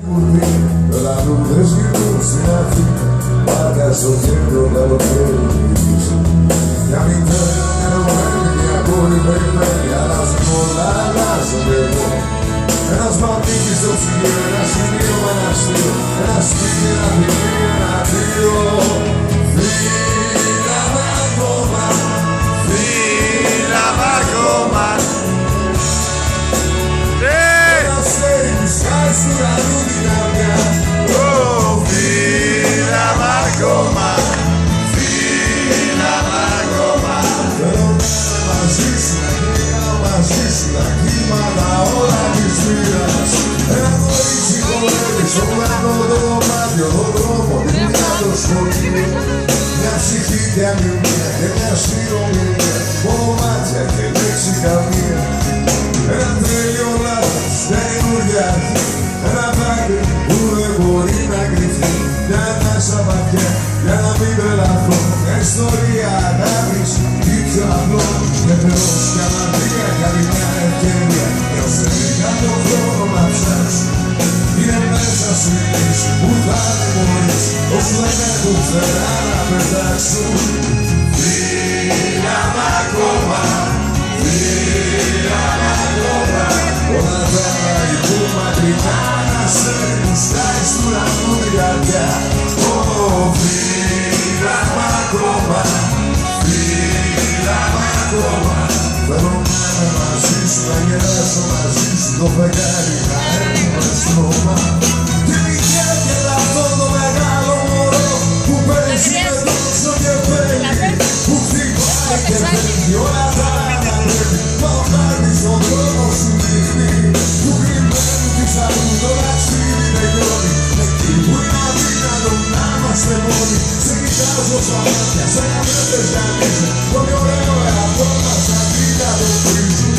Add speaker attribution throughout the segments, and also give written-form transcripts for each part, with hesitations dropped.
Speaker 1: Τώρα νουλές γυρνούν στην αρχή, μάρκα στο κέντρο καλοκαίρι γυρίζει. Μια μητέρα νεροβαίνει, μια πόλη περιμένει, αλλάζουν όλα, αλλάζονται εδώ. Ένας μαθήτης στο ψυγείο, ένα σημείο με ένα αστείο, ένα σπίτι, ένα παιδί, ένα τρίο. Φύλαμε ακόμα, φύλαμε ακόμα. Ένα αστέρι που σκάει στου ουρανού την αυγιά. Φύλαμε ακόμα, φύλαμε ακόμα. Θέλω να είμαι μαζί σου, να γυρνάω μαζί σου, τα κύματα όλα της μοίρας. Ένα κορίτσι χορεύει στο πλάνο το δωμάτιο, το δρόμο, τη δουλειά, το σχολείο. Μια ψυχή και αμνημία και μια αστυνομία, μόνο μάτια και λέξη καμία. Ένα τέλειο λάθος, μια καινούργια αρχή, ένα δάκρυ που δεν μπορεί να κρυφτεί. Μια ανάσα βαθιά για να μην τρελαθώ, μια ιστορία αγάπης ή πιο απλό. Και Θεός κι αμαρτία κάνει μια ευκαιρία, έως τελικά το χρόνο να ψάξω. Είναι μέσα σου η λύση που θα τιμωρείς όσου δεν έχουν φτερά να πετάξουν. Φύλαμε ακόμα, φύλαμε ακόμα. Όλα τα που μακρινά να αστέρι που σκάει στου ουρανού την καρδιά. Φύλαμε ακόμα, φύλαμε ακόμα. Θέλω να είμαι μαζί σου, να γελάσω μαζί σου, το φεγγάρι να έχουμε στρώμα. Τη μητιά και αυτό το μεγάλο μωρό που παίζει με τόσο και παίρνει, που χτυπάει και παίρνει όλα τα αναπρέπει. Μα ο χάρτης στον δρόμο σου δείχνει, που κρυμμένει τη αλλού το ταξίδι τελειώνει. Εκεί που είναι αδύνατο να είμαστε μόνοι, σε κοιτάζω στα μάτια, σαν να μην θες κανείς. Πολύ ωραίο εαυτό μας αντί να το βρίζουν.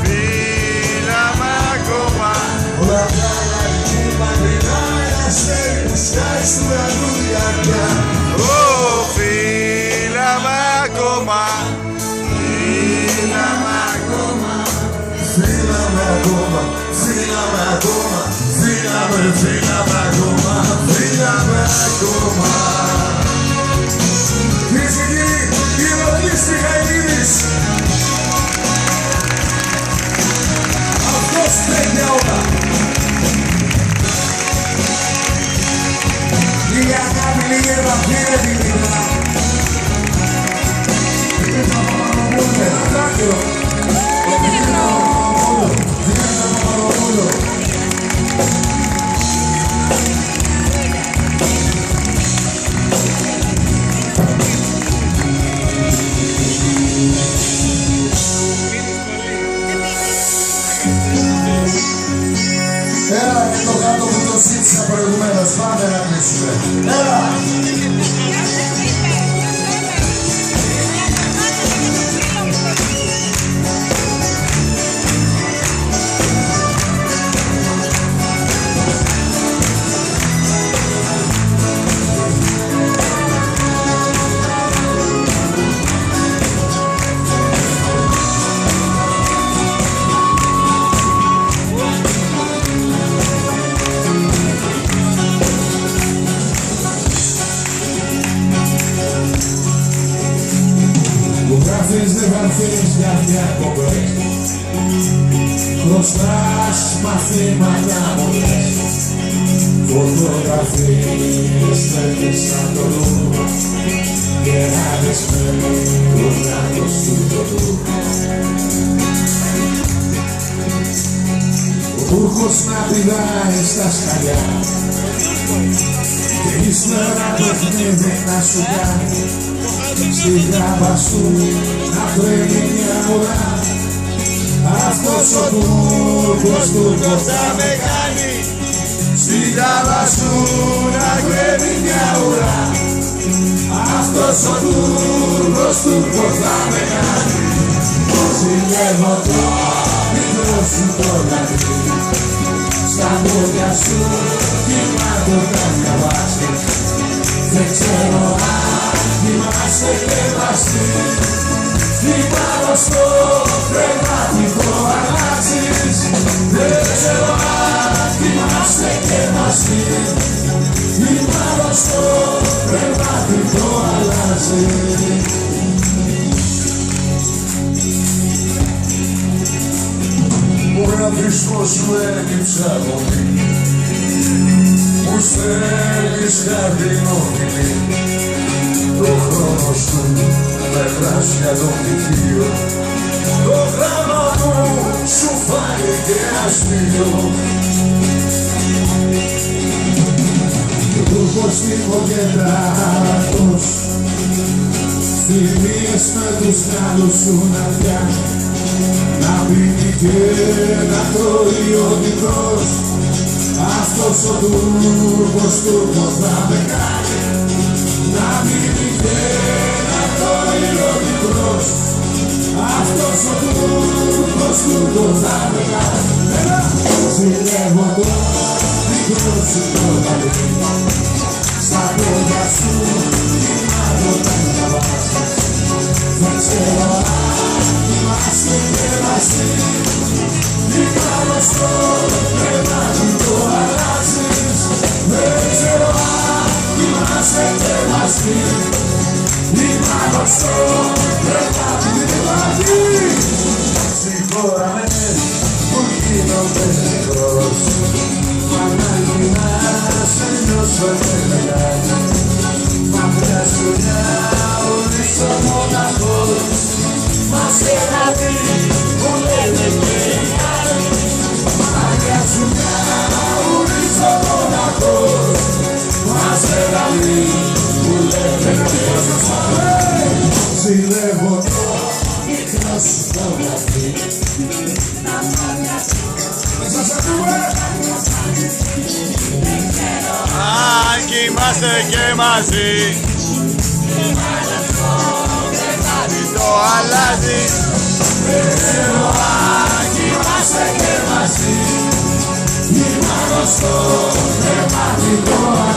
Speaker 1: Φύλαμε ακόμα, όλα τα που μακρινά ένα αστέρι που σκάει στου ουρανού την καρδιά. Φύλαμε ακόμα, φύλαμε ακόμα. Φύλαμε ακόμα, φύλαμε ακόμα. Φύλαμε, φύλαμε ακόμα, φύλαμε ακόμα. Κυρίες και κύριοι, Ηρακλής Μιχαηλίδης. Αυτός τρέχει όλα. Λίγη αγάπη, λίγη επαφή, ρε τη μικρά. Είναι τα Παπαδοπούλου, ένα δάκρυο. Είναι τα Παπαδοπούλου, είναι τα Παπαδοπούλου. Έλα και το κάτω που το ζήτησα προηγουμένως, πάμε να κλείσουμε. Έλα! Γράφεις δεν γραφείς για διακοπές, χρωστάς μαθήματα πολλές. Φωτογραφίες φεύγεις σαν το νου και ράβεις με το κράτος του τοτού. Ο Τούρκος να πηδάει στα σκαλιά και ύστερα παιχνίδι να σου κάνει. Στη γράμμα σου να τρέχει μια ουρά. Αυτός ο Τούρκος θα με κάνει. Στη γράμμα σου να τρέχει μια ουρά. Αυτός ο Τούρκος θα με κάνει. Ζηλεύω το μικρό σου το λατρί. Στα πόδια σου κοιμάτω τα διαβάσεις. Δεν ξέρω αν είμαστε και μαζί. Τι πάνω στο κρεβάτικο αλλάζεις. μαζί. Είναι αρρωστό, κρεβάτι το αλλάζει. Ο εαυτισμός σου έκυψε αγωνή. Μου στέλνεις κάτι νόμιμη. Το χρόνο σου με γράφια το πτυχίο. Το γράμμα μου σου φάνηκε αστείο. Τούρκος τυποκεντράτος, θυμίες με τους άλλους σου να πιάνει, να πίνει και να τρώει ο μικρός. Αυτός ο Τούρκος Τούρκος θα με κάνει, να πίνει και να τρώει ο μικρός. Αυτός ο Τούρκος Τούρκος θα με κάνει. Ζηλεύω το μικρό σου το παιδί, στα πόδια σου κοιμάτω τα βάζεις. Δεν ξέρω αν είμαστε και μαζί, είναι αρρωστό, κρεβάτι το αλλάζεις. Δεν ξέρω αν είμαστε και μαζί, είναι αρρωστό, κρεβάτι το αλλάζεις. Συγχώρα με που γίνονται νεκρός, μα ανάγκη να σε νιώσω και μεγάλη. Μακριά σου μια ορίσω μοναχός, μας έλαβε που λένε και οι άλλοι. Μακριά σου μια ορίσω μοναχός, μας έλαβε που λένε και οι άλλοι. Ζηλεύω το μικρό σου το παιδί.
Speaker 2: Αν κι είμαστε και μαζί, το αλλάζει.
Speaker 1: Δεν ξέρω αν κι είμαστε και μαζί, είναι αρρωστό, κρεβάτι το αλλάζει.